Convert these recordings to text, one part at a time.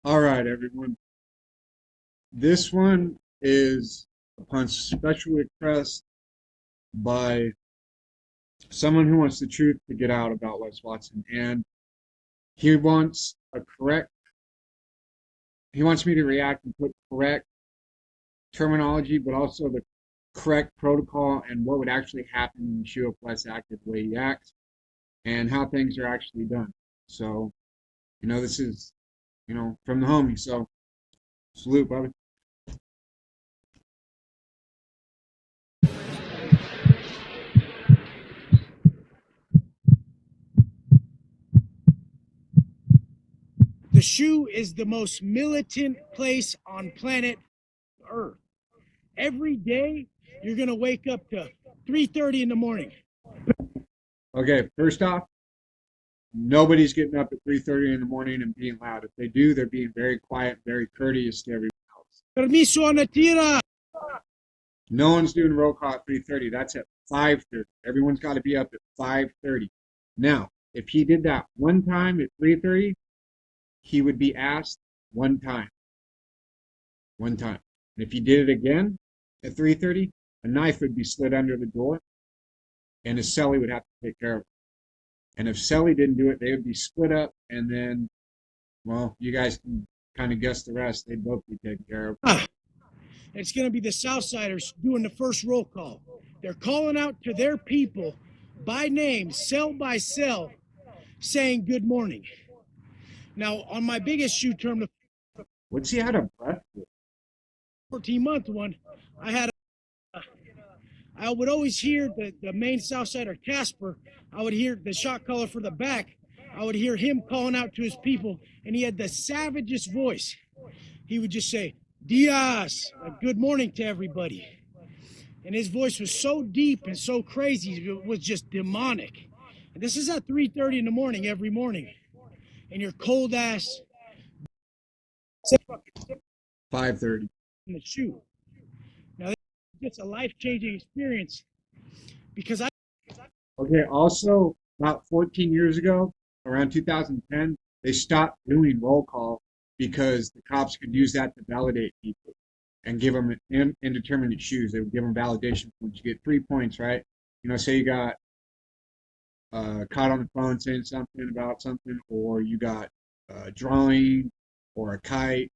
All right, everyone. This one is upon special request by someone who wants the truth to get out about Wes Watson, and he wants a correct. He wants me to react and put correct terminology, but also the correct protocol and what would actually happen when you show up Wes acted the way he acts, and how things are actually done. So, this is, from the homie. So, salute, brother. The shoe is the most militant place on planet Earth. Every day, you're going to wake up to 3:30 in the morning. Okay, first off, nobody's getting up at 3:30 in the morning and being loud. If they do, they're being very quiet, very courteous to everyone else. Permiso a tira. No one's doing roll call at 3:30. That's at 5:30. Everyone's got to be up at 5:30. Now, if he did that one time at 3:30, he would be asked one time. One time. And if he did it again at 3:30, a knife would be slid under the door, and his cellie would have to take care of it. And if Celly didn't do it, they would be split up, and then, well, you guys can kind of guess the rest. They'd both be taken care of. It's going to be the Southsiders doing the first roll call. They're calling out to their people by name, cell by cell, saying good morning. Now, on my biggest shoe term, the What's he out of breath with? 14-month one, I would always hear the main Southsider, Casper. I would hear the shot caller for the back. I would hear him calling out to his people, and he had the savagest voice. He would just say, Diaz, good morning to everybody. And his voice was so deep and so crazy, it was just demonic. And this is at 3:30 in the morning every morning. And your cold ass 5:30. in the shoe. Now, it's a life-changing experience because Okay, also, about 14 years ago, around 2010, they stopped doing roll call because the cops could use that to validate people and give them indeterminate shoes. They would give them validation points. You get 3 points, right? Say you got caught on the phone saying something about something, or you got a drawing or a kite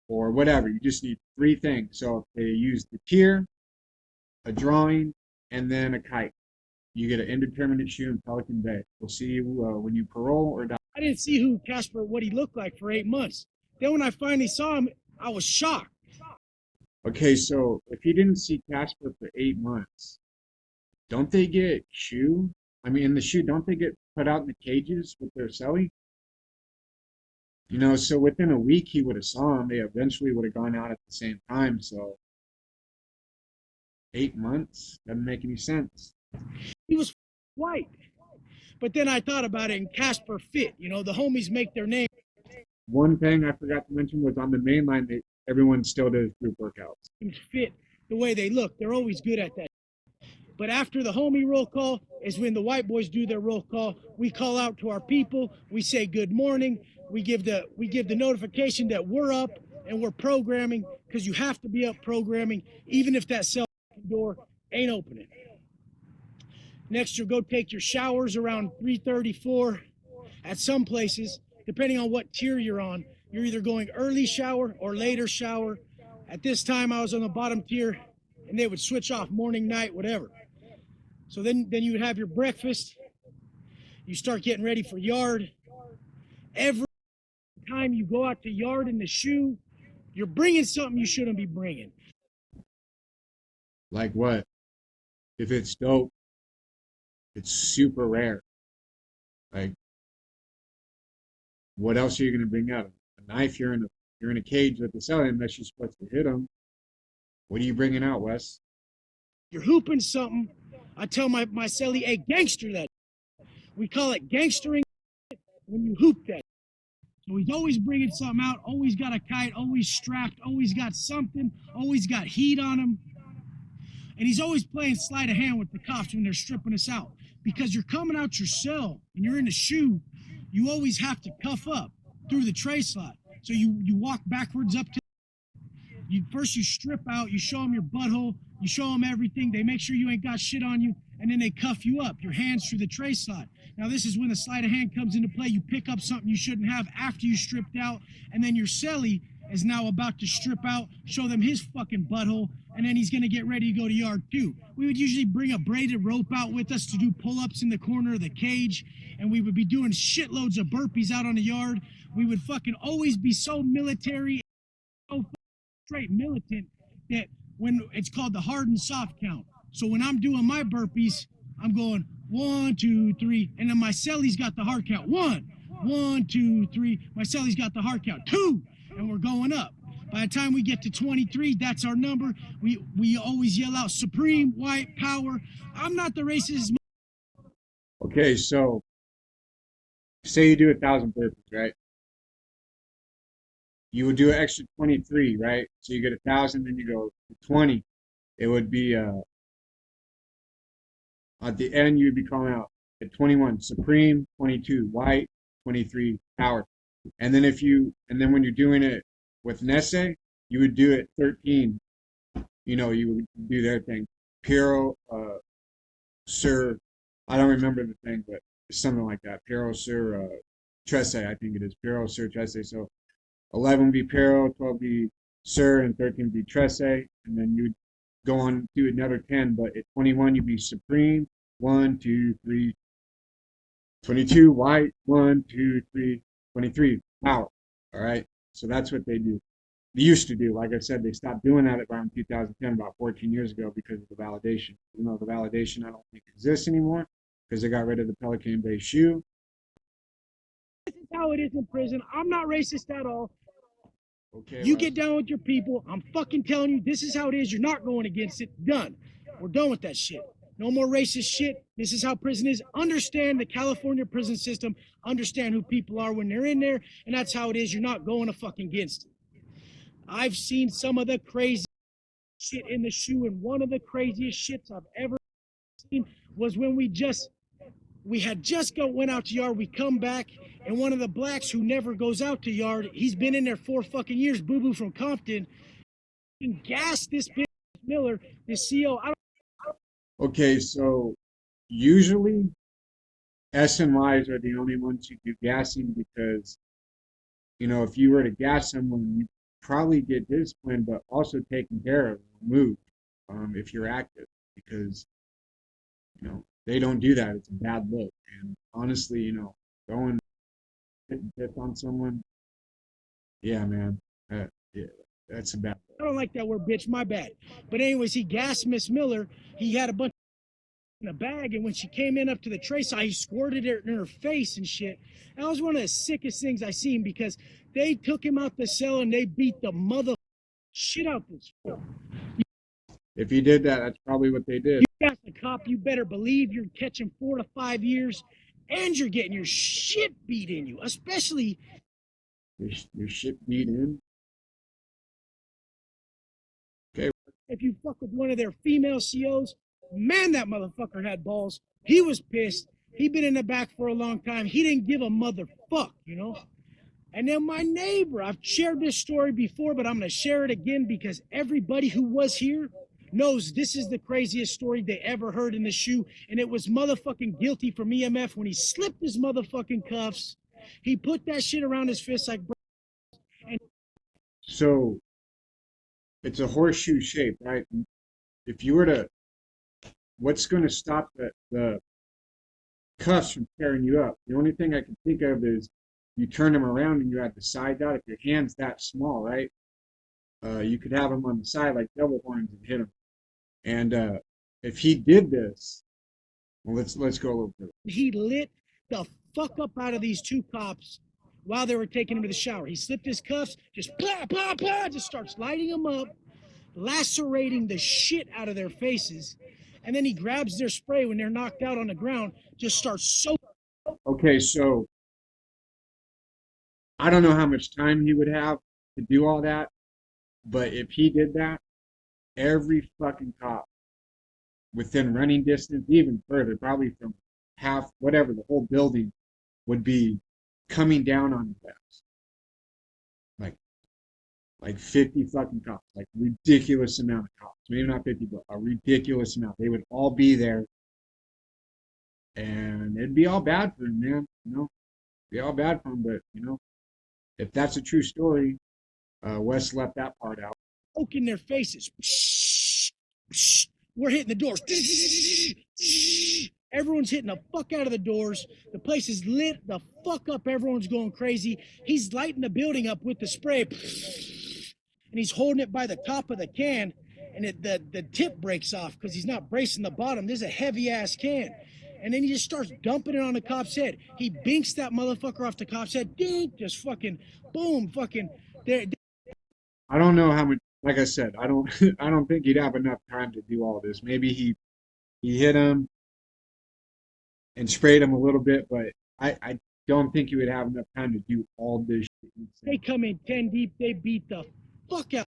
or whatever. You just need three things. So if they use the tier, a drawing, and then a kite, you get an indeterminate shoe in Pelican Bay. We'll see you when you parole or die. I didn't see who Casper, what he looked like for 8 months. Then when I finally saw him, I was shocked. Okay, so if you didn't see Casper for 8 months, don't they get shoe? I mean, in the shoe, don't they get put out in the cages with their celly? So within a week he would have saw him. They eventually would have gone out at the same time. So 8 months doesn't make any sense. He was white. But then I thought about it, and Casper fit. The homies make their name. One thing I forgot to mention was on the main line, everyone still does group workouts. Fit the way they look. They're always good at that. But after the homie roll call is when the white boys do their roll call. We call out to our people. We say good morning. We give the notification that we're up and we're programming, because you have to be up programming even if that cell door ain't opening. Next, you'll go take your showers around 3:34. At some places, depending on what tier you're on, you're either going early shower or later shower. At this time, I was on the bottom tier, and they would switch off morning, night, whatever. So then you would have your breakfast. You start getting ready for yard. Every time you go out to yard in the shoe, you're bringing something you shouldn't be bringing. Like what? If it's dope, it's super rare. Like, what else are you going to bring out? A knife? You're in a cage with the celly unless you're supposed to hit them. What are you bringing out, Wes? You're hooping something. I tell my celly, hey, gangster that. We call it gangstering when you hoop that. So he's always bringing something out, always got a kite, always strapped, always got something, always got heat on him. And he's always playing sleight of hand with the cops when they're stripping us out. Because you're coming out your cell and you're in the shoe, you always have to cuff up through the tray slot. So you walk backwards up to you. First you strip out, you show them your butthole, you show them everything. They make sure you ain't got shit on you, and then they cuff you up, your hands through the tray slot. Now this is when the sleight of hand comes into play. You pick up something you shouldn't have after you stripped out, and then your celly is now about to strip out, show them his fucking butthole, and then he's gonna get ready to go to yard 2. We would usually bring a braided rope out with us to do pull-ups in the corner of the cage, and we would be doing shitloads of burpees out on the yard. We would fucking always be so military, so straight militant, that when it's called the hard and soft count. So when I'm doing my burpees, I'm going 1, 2, 3, and then my celly's got the hard count. 1, 1, 2, 3. My celly's got the hard count. 2, and we're going up. By the time we get to 23, that's our number. We always yell out supreme white power. I'm not the racist. Okay, so say you do 1,000 burpees, right? You would do an extra 23, right? So you get 1,000, then you go to 20. It would be at the end you'd be calling out at 21 supreme, 22 white, 23 power. And then when you're doing it with Nesse, you would do it 13. You would do their thing. Piero, Sir, I don't remember the thing, but it's something like that. Piero, Sir, Tresse, I think it is. Piero, Sir, Tresse. So 11 would be Piero, 12 would be Sir, and 13 would be Tresse. And then you'd go on do another 10, but at 21 you'd be supreme, 1, 2, 3, 22 white, 1, 2, 3, 23 power. All right, so that's what they do. They used to do. Like I said, they stopped doing that around 2010, about 14 years ago, because of the validation. The validation I don't think exists anymore because they got rid of the Pelican Bay shoe. This is how it is in prison. I'm not racist at all. Okay, You get down with your people. I'm fucking telling you, this is how it is. You're not going against it. Done. We're done with that shit. No more racist shit. This is how prison is. Understand the California prison system. Understand who people are when they're in there. And that's how it is. You're not going to fucking against it. I've seen some of the crazy shit in the shoe, and one of the craziest shits I've ever seen was when we had just went out to yard. We come back, and one of the blacks who never goes out to yard, he's been in there 4 fucking years, Boo Boo from Compton, and gassed this bitch Miller, this CO. Okay, so usually SNYs are the only ones who do gassing because, if you were to gas someone, you probably get disciplined, but also taken care of, removed, if you're active, because, they don't do that. It's a bad look. And honestly, going hitting fifth on someone, yeah, man, yeah, that's a bad look. I don't like that word, bitch. My bad. But anyways, he gassed Miss Miller. He had a bunch in a bag, and when she came in up to the tray side, he squirted it in her face and shit. That was one of the sickest things I seen, because they took him out the cell and they beat the mother shit out this fool. If he did that, that's probably what they did. You got the cop, you better believe you're catching 4 to 5 years, and you're getting your shit beat in you, especially Your shit beat in. Okay. if you fuck with one of their female COs. Man, that motherfucker had balls. He was pissed. He'd been in the back for a long time. He didn't give a motherfuck, And then my neighbor, I've shared this story before, but I'm going to share it again because everybody who was here knows this is the craziest story they ever heard in the shoe. And it was motherfucking guilty from EMF when he slipped his motherfucking cuffs. He put that shit around his fist like. So it's a horseshoe shape, right? If you were to, what's going to stop the cuffs from tearing you up? The only thing I can think of is you turn them around and you're at the side out. If your hand's that small, right? You could have them on the side like double horns and hit them. And if he did this, well, let's go a little bit. He lit the fuck up out of these 2 cops while they were taking him to the shower. He slipped his cuffs, just blah, blah, blah, just starts lighting them up, lacerating the shit out of their faces. And then he grabs their spray when they're knocked out on the ground, just starts soaking. Okay, so I don't know how much time he would have to do all that, but if he did that, every fucking cop within running distance, even further, probably from half, whatever, the whole building would be coming down on his ass. like 50 fucking cops, like ridiculous amount of cops. Maybe not 50, but a ridiculous amount. They would all be there, and it'd be all bad for him, man. Be all bad for him. But if that's a true story, Wes left that part out. Poke in their faces. We're hitting the doors. Everyone's hitting the fuck out of the doors. The place is lit the fuck up. Everyone's going crazy. He's lighting the building up with the spray. And he's holding it by the top of the can. And the tip breaks off because he's not bracing the bottom. There's a heavy ass can. And then he just starts dumping it on the cop's head. He binks that motherfucker off the cop's head. Ding! Just fucking boom! Fucking there. I don't know how much. Like I said, I don't. I don't think he'd have enough time to do all this. Maybe he hit him and sprayed him a little bit, but I don't think he would have enough time to do all this shit. They come in 10 deep. They beat the fuck out.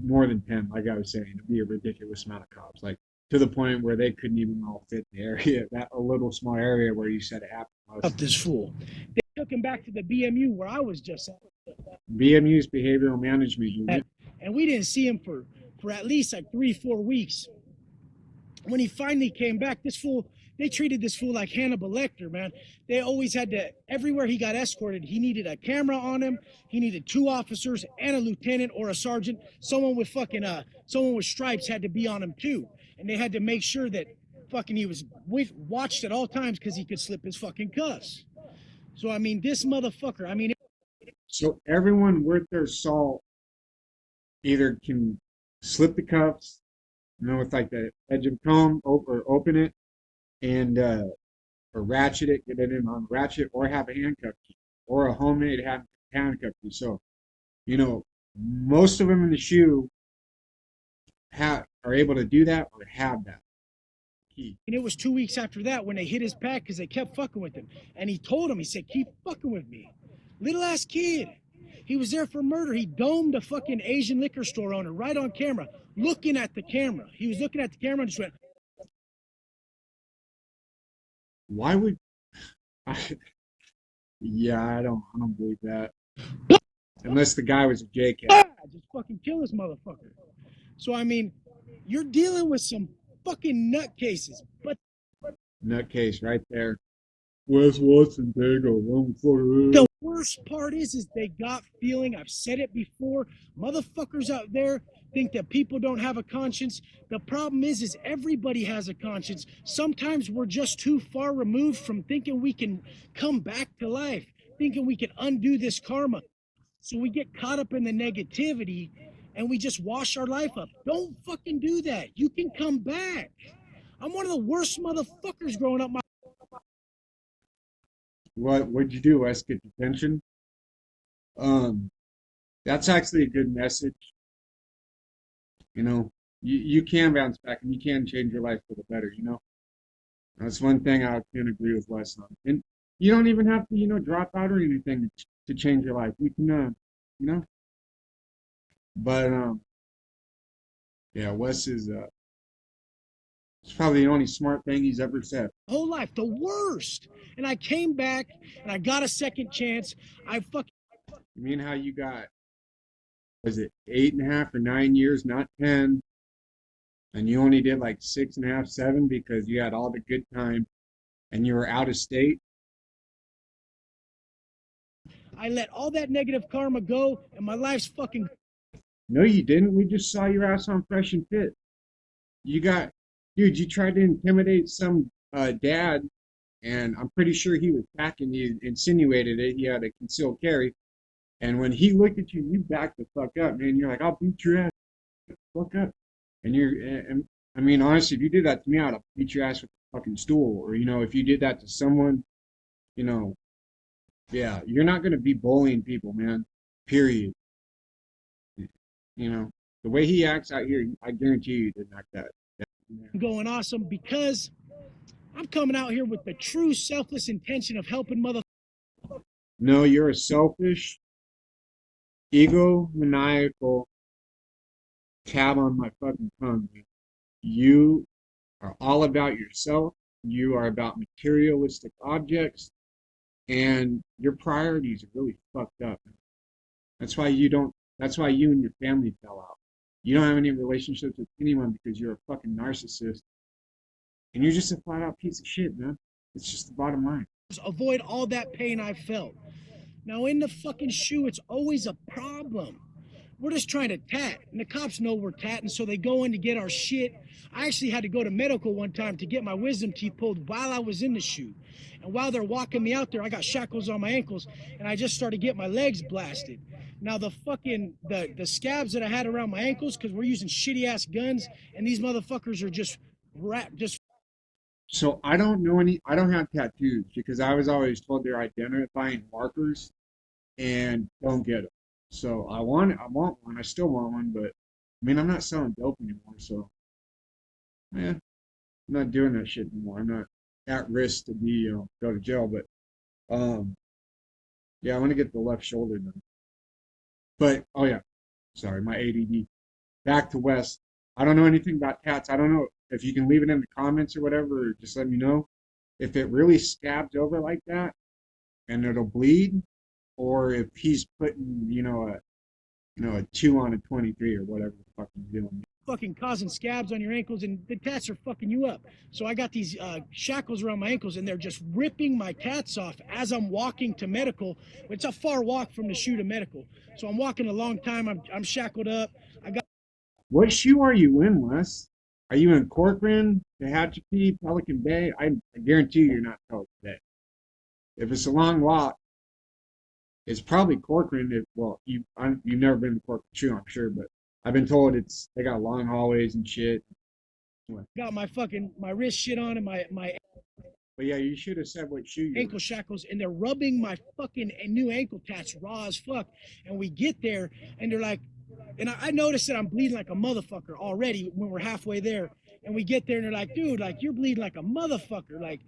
More than 10, like I was saying, it'd be a ridiculous amount of cops, like to the point where they couldn't even all fit in the area, that a little small area where you said it happened. Up this fool. They took him back to the BMU where I was just at. BMU's behavioral management unit. And we didn't see him for at least like 3-4 weeks. When he finally came back, this fool, they treated this fool like Hannibal Lecter, man. They always had to, everywhere he got escorted, he needed a camera on him. He needed 2 officers and a lieutenant or a sergeant. Someone with stripes had to be on him too. And they had to make sure that fucking he was watched at all times because he could slip his fucking cuffs. So, I mean, this motherfucker, I mean. So everyone worth their salt either can slip the cuffs, with like the edge of the comb, or open it, and or ratchet it, get it in on ratchet, or have a handcuff key, or a homemade handcuff key. So, most of them in the shoe are able to do that or have that key. And it was 2 weeks after that when they hit his pack because they kept fucking with him. And he told him, he said, keep fucking with me. Little ass kid. He was there for murder. He domed a fucking Asian liquor store owner right on camera, looking at the camera. He was looking at the camera and just went. Why would yeah, I don't believe that. Unless the guy was a JK. Just fucking kill this motherfucker. So I mean, you're dealing with some fucking nutcases, but nutcase right there. Wes Watson, there you go. The worst part is they got feeling. I've said it before. Motherfuckers out there think that people don't have a conscience. The problem is everybody has a conscience. Sometimes we're just too far removed from thinking we can come back to life, thinking we can undo this karma. So we get caught up in the negativity and we just wash our life up. Don't fucking do that. You can come back. I'm one of the worst motherfuckers growing up. What'd you do, Wes? Get detention? That's actually a good message. You can bounce back and you can change your life for the better, That's one thing I can agree with Wes on. And you don't even have to, drop out or anything to change your life. You can, But, yeah, Wes is, it's probably the only smart thing he's ever said. Whole life, the worst. And I came back and I got a second chance. You mean how you got, was it 8.5 or 9 years, not 10, and you only did like 6.5, 7 because you had all the good time and you were out of state? I let all that negative karma go and my life's fucking. No, you didn't. We just saw your ass on Fresh and Fit. Dude, you tried to intimidate some dad, and I'm pretty sure he was packing you, insinuated it. He had a concealed carry. And when he looked at you, you backed the fuck up, man. You're like, I'll beat your ass. Fuck up. And I mean, honestly, if you did that to me, I'd beat your ass with a fucking stool. Or, if you did that to someone, yeah, you're not going to be bullying people, man. Period. The way he acts out here, I guarantee you didn't act that. Going awesome because I'm coming out here with the true selfless intention of helping motherfuckers. No, you're a selfish, egomaniacal tab on my fucking tongue. You are all about yourself. You are about materialistic objects, and your priorities are really fucked up. That's why you don't That's why you and your family fell out. You don't have any relationships with anyone because you're a fucking narcissist and you're just a flat out piece of shit, man. It's just the bottom line. avoid all that pain I felt. Now in the fucking shoe, it's always a problem. We're just trying to tat, and the cops know we're tatting, so they go in to get our shit. I actually had to go to medical one time to get my wisdom teeth pulled while I was in the shoe. And while they're walking me out there, I got shackles on my ankles, and I just started getting my legs blasted. Now the fucking the scabs that I had around my ankles, because we're using shitty ass guns, and these motherfuckers are just. So I don't have tattoos because I was always told they're identifying markers and don't get them. So I want one. I still want one, but I mean, I'm not selling dope anymore. So, man, I'm not doing that shit anymore. I'm not at risk to be, go to jail. But, um, yeah, I want to get the left shoulder done. But, oh yeah, sorry, my ADD. Back to West. I don't know anything about tats. I don't know if you can leave it in the comments or whatever, or just let me know if it really scabs over like that and it'll bleed, or if he's putting, a 2 on a 23 or whatever the fuck he's doing. Fucking causing scabs on your ankles, and the tats are fucking you up. So I got these shackles around my ankles, and they're just ripping my tats off as I'm walking to medical. It's a far walk from the shoe to medical, so I'm walking a long time. I'm shackled up. I got. What shoe are you in, Wes? Are you in Corcoran, Tehachapi, Pelican Bay? I guarantee you're not Pelican Bay. If it's a long walk, it's probably Corcoran. You've never been to Corcoran shoe, I'm sure, but I've been told they got long hallways and shit. Got my wrist shit on, and my But yeah, you should have said what shoe you're ankle in. shackles, and they're rubbing my fucking new ankle tats raw as fuck. And we get there, and they're like, and I noticed that I'm bleeding like a motherfucker already when we're halfway there. And we get there, and they're like, dude, like you're bleeding like a motherfucker. Like,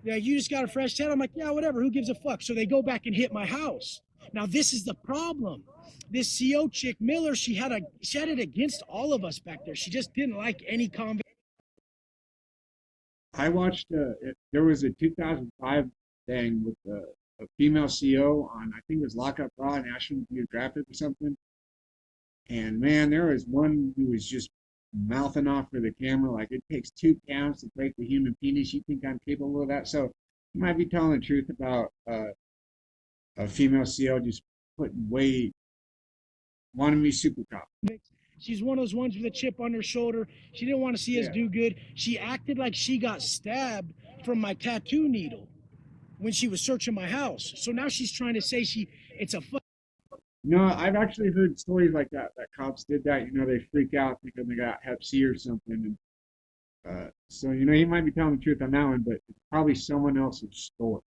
yeah, you just got a fresh tat. I'm like, yeah, whatever. Who gives a fuck? So they go back and hit my house. Now this is the problem. This CO chick Miller, she had it against all of us back there. She just didn't like any convict. I watched, there was a 2005 thing with a female CO on, I think it was Lockup Raw, National Geographic or something. And man, there was one who was just mouthing off for the camera like it takes 2 pounds to break the human penis. You think I'm capable of that? So you might be telling the truth about a female CO just putting weight, wanting to be super cop. She's one of those ones with a chip on her shoulder. She didn't want to see us Yeah. do good. She acted like she got stabbed from my tattoo needle when she was searching my house. So now she's trying to say it's a No, I've actually heard stories like that, that cops did that. They freak out thinking they got Hep C or something. So, he might be telling the truth on that one, but it's probably someone else's story.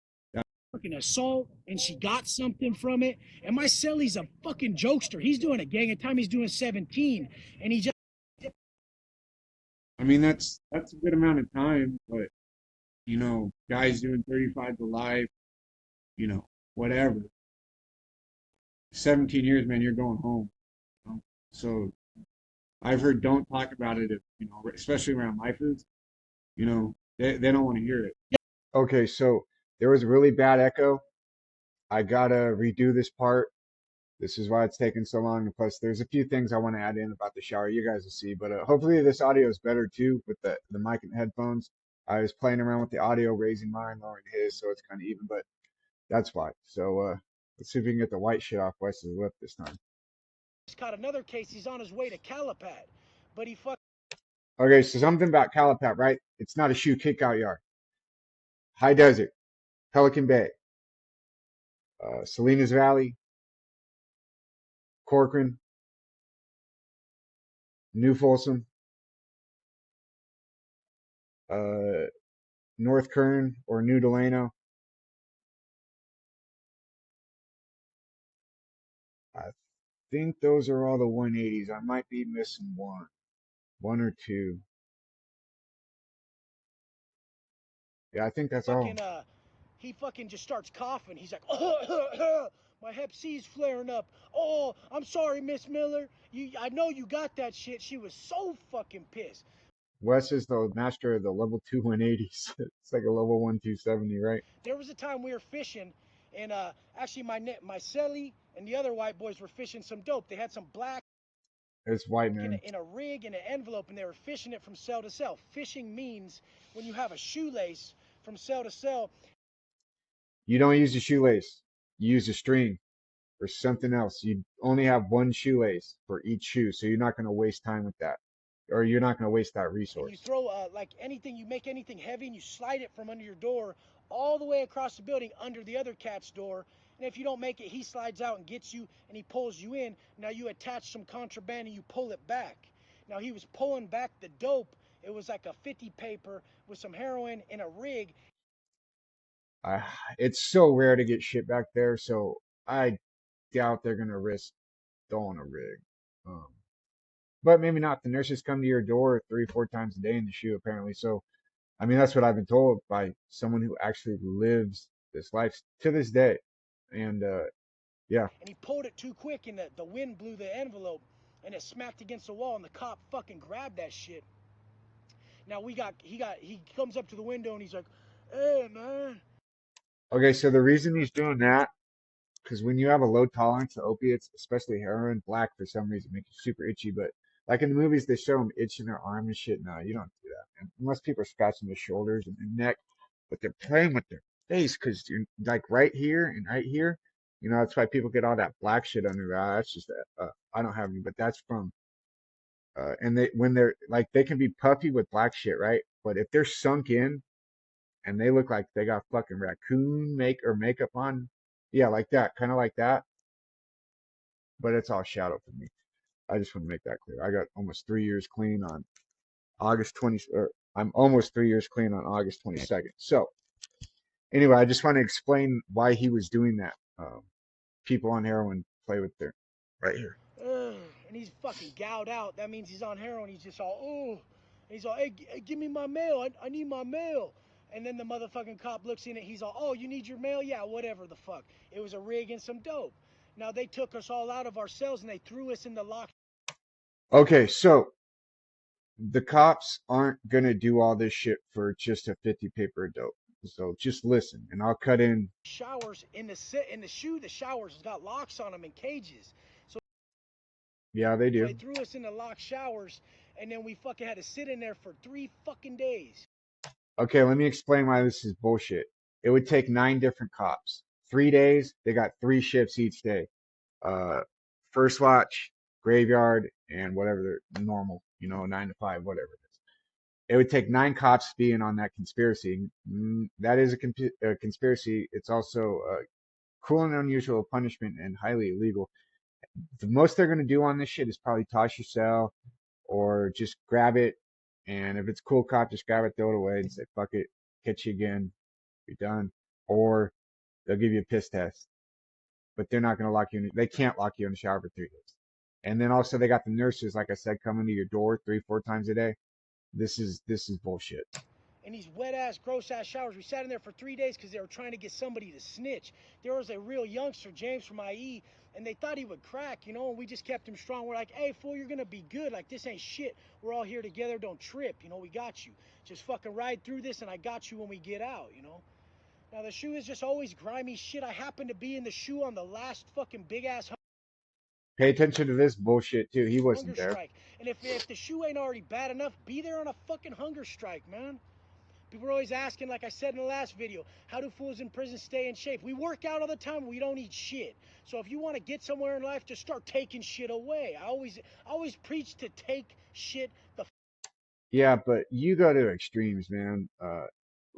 fucking assault, and she got something from it. And my cellie's a fucking jokester. He's doing a gang of time. He's doing 17, and he just. I mean, that's a good amount of time, but guys doing 35 to life, whatever. 17 years, man, you're going home. So I've heard don't talk about it if, especially around lifers, they don't want to hear it. Okay, so there was a really bad echo. I gotta redo this part. This is why it's taking so long. And plus, there's a few things I want to add in about the shower. You guys will see, but hopefully this audio is better too with the mic and headphones. I was playing around with the audio, raising mine, lowering his, so it's kind of even. But that's why. So let's see if we can get the white shit off Wes's lip this time. He's caught another case. He's on his way to CASHAPP, but he fucked. Okay, so something about CASHAPP, right? It's not a shoe kickout yard. High Desert, Pelican Bay, Salinas Valley, Corcoran, New Folsom, North Kern or New Delano. I think those are all the 180s. I might be missing one or two. Yeah, I think that's all. He fucking just starts coughing. He's like, oh, my Hep C's flaring up. Oh, I'm sorry, Miss Miller. I know you got that shit. She was so fucking pissed. Wes is the master of the level 2 180s. It's like a level 1 270, right? There was a time we were fishing, And actually, my celly and the other white boys were fishing some dope. They had some black It's white man. in a rig in an envelope, and they were fishing it from cell to cell. Fishing means when you have a shoelace from cell to cell. You don't use a shoelace. You use a string or something else. You only have one shoelace for each shoe, so you're not going to waste time with that, or you're not going to waste that And you resource. throw like anything, you make anything heavy, and you slide it from under your door all the way across the building under the other cat's door. And if you don't make it, he slides out and gets you, and he pulls you in. Now you attach some contraband and you pull it back. Now he was pulling back the dope. It was like a 50 paper with some heroin in a rig. I, it's so rare to get shit back there, so I doubt they're going to risk throwing a rig. Um, but maybe not. The nurses come to your door 3 or 4 times a day in the shoe, apparently. So, I mean, that's what I've been told by someone who actually lives this life to this day. And yeah. And he pulled it too quick, and the wind blew the envelope, and it smacked against the wall, and the cop fucking grabbed that shit. Now he comes up to the window and he's like, "Hey man." Okay, so the reason he's doing that, because when you have a low tolerance to opiates, especially heroin, black for some reason makes you super itchy. But like in the movies, they show them itching their arm and shit. No, you don't do that, man. Unless people are scratching their shoulders and their neck, but they're playing with their face because you're like right here and right here. You know, that's why people get all that black shit under their eye. That's just I don't have any, but that's from and they when they're like they can be puffy with black shit, right? But if they're sunk in and they look like they got fucking raccoon makeup on, yeah, like that, kind of like that. But it's all shadow for me. I just want to make that clear. I got almost 3 years clean on August 20, or I'm almost 3 years clean on August 22nd. So anyway, I just want to explain why he was doing that. People on heroin play with their right here. Ugh, and he's fucking gouged out. That means he's on heroin. He's just all, oh. He's all, hey, give me my mail. I need my mail. And then the motherfucking cop looks in it. He's all, oh, you need your mail? Yeah, whatever the fuck. It was a rig and some dope. Now they took us all out of our cells and they threw us in the lock Okay, so the cops aren't gonna do all this shit for just a 50 paper of dope. So just listen, and I'll cut in. showers in the shoe. The showers got locks on them and cages. So Yeah, they they do. threw us in the locked showers, and then we fucking had to sit in there for 3 fucking days. Okay, let me explain why this is bullshit. It would take 9 different cops. 3 days, they got 3 shifts each day. Uh, first watch, graveyard, and whatever they're normal, 9 to 5, whatever it is. It would take 9 cops being on that conspiracy. That is a conspiracy. It's also cruel and unusual punishment and highly illegal. The most they're going to do on this shit is probably toss your cell or just grab it. And if it's cool cop, just grab it, throw it away, and say, fuck it, catch you again, be done. Or they'll give you a piss test. But they're not going to lock you in. They can't lock you in the shower for 3 days. And then also they got the nurses, like I said, coming to your door 3, 4 times a day. This is bullshit. In these wet ass, gross ass showers. We sat in there for 3 days because they were trying to get somebody to snitch. There was a real youngster, James from IE, and they thought he would crack, and we just kept him strong. We're like, hey, fool, you're gonna be good. Like, this ain't shit. We're all here together. Don't trip. We got you. Just fucking ride through this, and I got you when we get out. Now, the shoe is just always grimy shit. I happened to be in the shoe on the last fucking big ass Pay attention to this bullshit too. He hunger wasn't there. strike. And if the shoe ain't already bad enough, be there on a fucking hunger strike, man. People are always asking, like I said in the last video, how do fools in prison stay in shape? We work out all the time. We don't eat shit. So if you want to get somewhere in life, just start taking shit away. I always preach to take shit the. Yeah, but you go to extremes, man.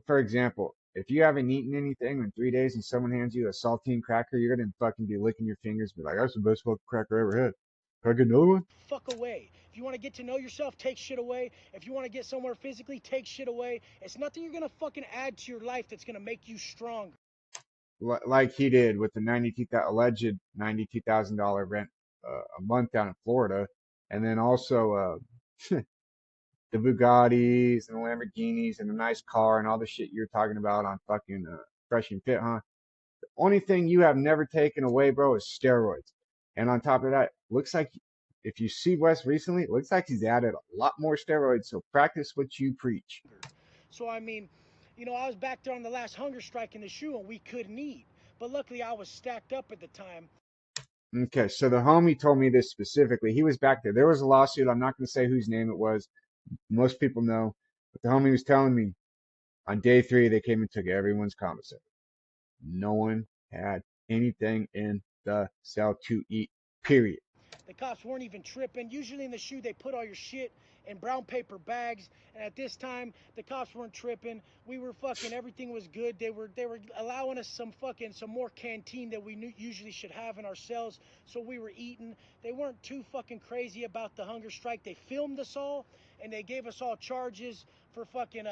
For example, if you haven't eaten anything in 3 days and someone hands you a saltine cracker, you're gonna fucking be licking your fingers, and be like, "That's the best fucking cracker I ever had. Can I get another one?" Fuck away. If you want to get to know yourself, take shit away. If you want to get somewhere physically, take shit away. It's nothing you're gonna fucking add to your life that's gonna make you stronger. Like he did with the alleged $92,000 rent a month down in Florida, and then also the Bugattis and the Lamborghinis and the nice car and all the shit you're talking about on fucking Fresh and Fit, huh? The only thing you have never taken away, bro, is steroids. And on top of that, looks like if you see Wes recently, it looks like he's added a lot more steroids. So practice what you preach. So I mean, I was back there on the last hunger strike in the shoe and we couldn't eat. But luckily, I was stacked up at the time. Okay, so the homie told me this specifically. He was back there. There was a lawsuit. I'm not going to say whose name it was. Most people know. But the homie was telling me on day 3, they came and took everyone's commissary. No one had anything in the cell to eat, period. The cops weren't even tripping. Usually in the shoe, they put all your shit in brown paper bags. And at this time, the cops weren't tripping. We were fucking, everything was good. They were allowing us some more canteen that we usually should have in our cells. So we were eating. They weren't too fucking crazy about the hunger strike. They filmed us all and they gave us all charges for fucking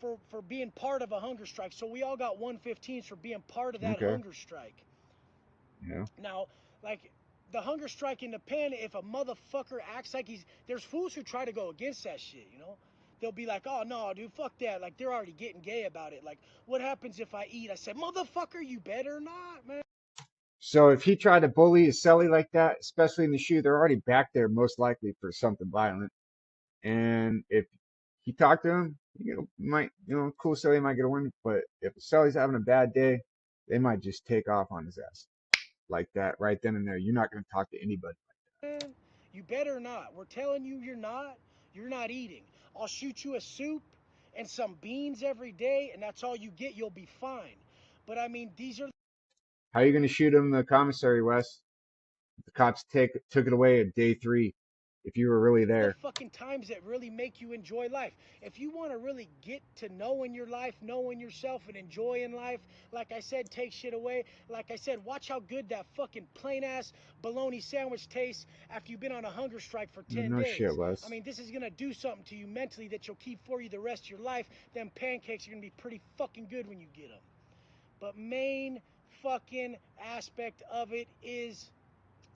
for being part of a hunger strike. So we all got 115s for being part of that Okay, hunger strike. yeah. Now, like the hunger strike in the pen, if a motherfucker acts like there's fools who try to go against that shit, you know? They'll be like, oh no, dude, fuck that. Like they're already getting gay about it. Like, what happens if I eat? I said, motherfucker, you better not, man. So if he tried to bully a celly like that, especially in the shoe, they're already back there most likely for something violent. And if he talked to him, might, cool celly might get a win. But if a celly's having a bad day, they might just take off on his ass like that right then and there. You're not going to talk to anybody. Man, you better not. We're telling you, you're not. You're not eating. I'll shoot you a soup and some beans every day, and that's all you get. You'll be fine. But I mean, these are How are you going to shoot him in the commissary, Wes? The cops took it away at day 3. If you were really the there, fucking times that really make you enjoy life. If you want to really get to knowing your life, knowing yourself, and enjoying life, like I said, take shit away. Like I said, watch how good that fucking plain ass bologna sandwich tastes after you've been on a hunger strike for 10 no shit, days. I Wes. mean, this is gonna do something to you mentally that you'll keep for you the rest of your life. Them pancakes are gonna be pretty fucking good when you get them. But main fucking aspect of it is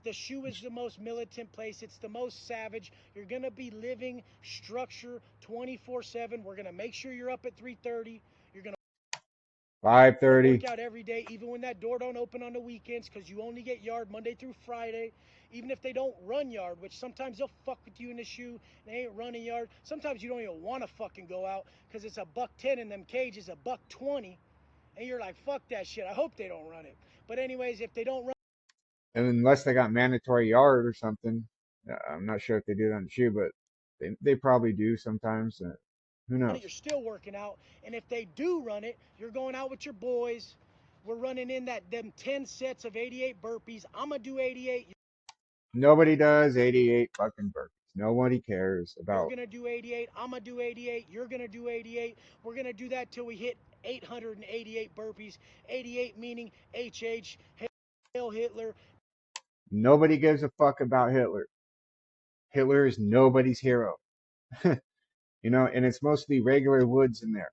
the shoe is the most militant place. It's the most savage. You're going to be living structure 24/7. We're going to make sure you're up at 3:30. You're going to work 5:30. out every day, even when that door don't open on the weekends, because you only get yard Monday through Friday. Even if they don't run yard, which sometimes they'll fuck with you in the shoe, they ain't running yard. Sometimes you don't even want to fucking go out because it's $1.10 in them cages, $1.20, and you're like, fuck that shit. I hope they don't run it. But anyways, if they don't run And unless they got mandatory yard or something, I'm not sure if they do that on the shoe, but they probably do sometimes. Who it, knows? you're still working out. And if they do run it, you're going out with your boys. We're running in that them 10 sets of 88 burpees. I'm gonna do 88. Nobody does 88 fucking burpees. Nobody cares You're about. gonna do 88. I'm gonna do 88. You're gonna do 88. We're gonna do that till we hit 888 burpees. 88 meaning HH, Hail Hitler. Nobody gives a fuck about Hitler. Hitler is nobody's hero. And it's mostly regular woods in there.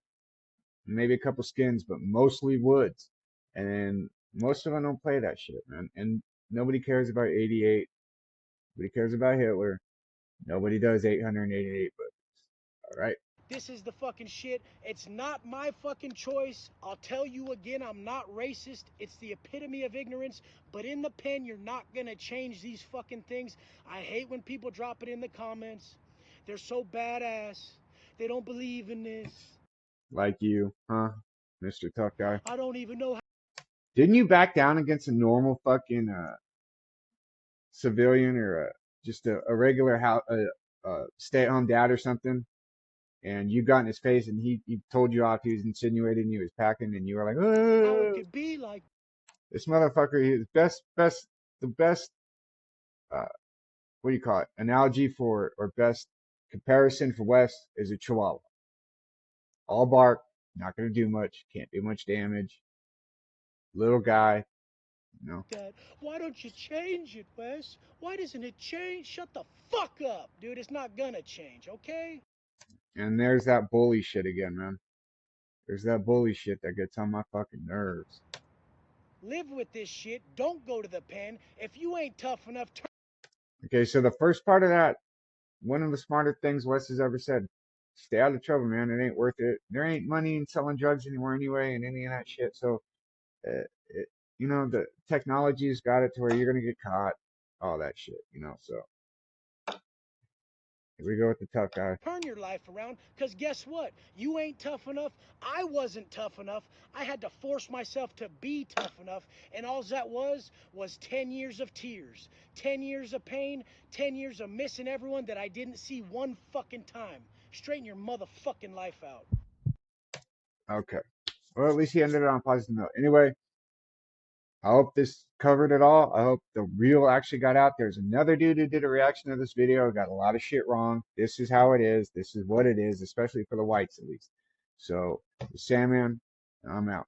Maybe a couple skins, but mostly woods. And most of them don't play that shit, man. And nobody cares about 88. Nobody cares about Hitler. Nobody does 888 burpees. All right. This is the fucking shit. It's not my fucking choice. I'll tell you again, I'm not racist. It's the epitome of ignorance. But in the pen, you're not gonna change these fucking things. I hate when people drop it in the comments. They're so badass. They don't believe in this. Like you, huh, Mr. Tough Guy? I don't even know how. Didn't you back down against a normal fucking civilian or just a regular stay-at-home dad or something? And you got in his face and he told you off. He was insinuating he was packing, and you were like, How it oh, could be like. this motherfucker. His the best. Uh, what do you call it? Analogy for or best comparison for Wes is a Chihuahua. All bark, not gonna do much, can't do much damage. Little guy, you know. That. Why don't you change it, Wes? Why doesn't it change? Shut the fuck up, dude. It's not gonna change, okay? And there's that bully shit again, man. There's that bully shit that gets on my fucking nerves. Live with this shit. Don't go to the pen. If you ain't tough enough, Okay, so the first part of that, one of the smarter things Wes has ever said, stay out of trouble, man. It ain't worth it. There ain't money in selling drugs anywhere anyway, and any of that shit. So, it, the technology's got it to where you're gonna get caught, all that shit. So Here we go with the tough guy. Turn your life around, because guess what? You ain't tough enough. I wasn't tough enough. I had to force myself to be tough enough, and all that was 10 years of tears, 10 years of pain, 10 years of missing everyone that I didn't see one fucking time. Straighten your motherfucking life out. Okay. Well, at least he ended it on a positive note. Anyway, I hope this covered it all. I hope the real actually got out. There's another dude who did a reaction to this video, got a lot of shit wrong. This is how it is. This is what it is, especially for the whites at least. So, Sandman, I'm out.